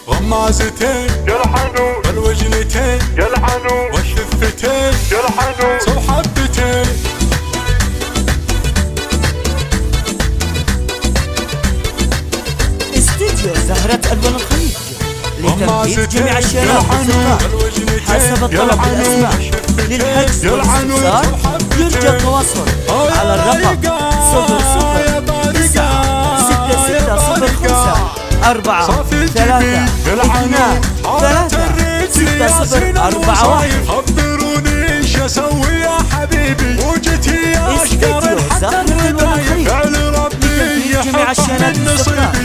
غمازتين يا العنود والوجنتين يا العنود والشفتين يا العنود وحبتين. استديو زهره الوان الخليج لتنفيذ جميع الشيلات والزفات حسب الطلب بالاسماء للحجز والاستفسار. يرجى التواصل على الرقم 0066654323 خبروني ايش اسوي يا حبيبي وجتي يا استديو زهره الوان الخليج لتنفيذ جميع الشيلات والزفات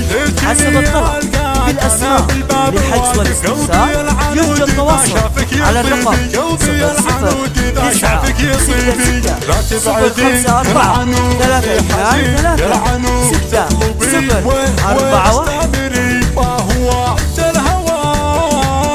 حسب الطلب بالاسماء للحجز والاستفسار. يرجى التواصل على الرقم 0066354323 وهو انت الهوى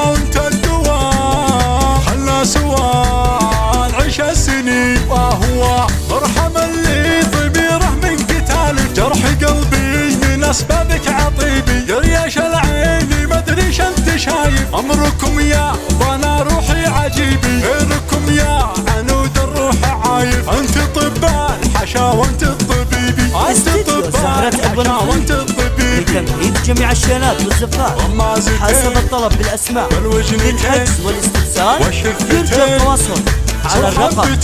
وانت الدواء خلنا سوا نعيش السنين. وهو مرحبا اللي ضميره من قتالك جرح قلبي من اسبابك عطيبي. يا رياش العين ما ادري ايش انت شايف امركم يا وانا روحي عجيبي. غيركم يا عنود الروح عايف. انت طب الحشا وانت الطبيبي. انت طب الحشا وانت الطبيبي. لتنفيذ جميع الشيلات والزفات حسب الطلب بالاسماء للحجز والاستفسار. يرجى التواصل على الرقم 0066654323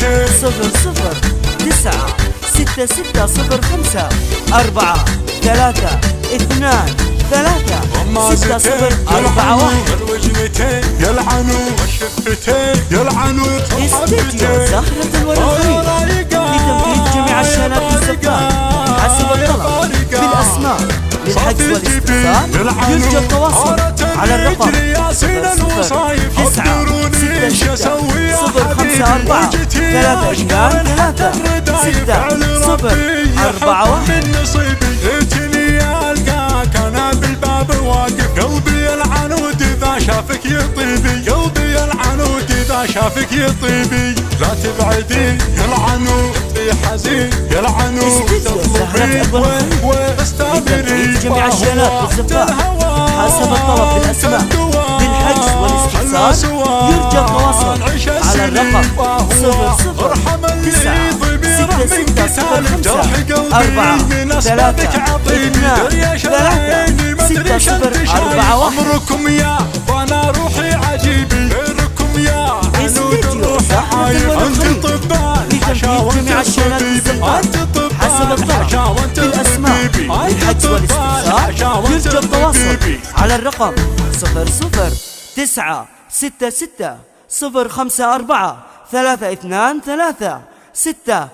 الوجنتين يا العنود والشفتين يا العنود. استديو زهره الوان الخليج لتنفيذ جميع الشيلات والزفات حسب الطلب بالاسماء للحجز والاستفسار. يرجى التواصل على الرقم 0066654323 من نصيبي اتني القاك انا بالباب واقف. قلبي العنود اذا شافك يطيبي. قلبي العنود اذا شافك يطيبي. لا تبعدي يا العنود في حزين يا العنود. تطلبي واستمري جميع الشيلات والزفات حسب الطلب بالاسماء للحجز والاستفسار. يرجى التواصل على الرقم 0066354323 امركم يا وانا روحي عجيبي. غيركم يا عنود الروح عايف. انت طب الحشا وانت الطبيبي. حسب الطلب بالاسماء للحجز والاستفسار. يرجى التواصل على الرقم 009660543236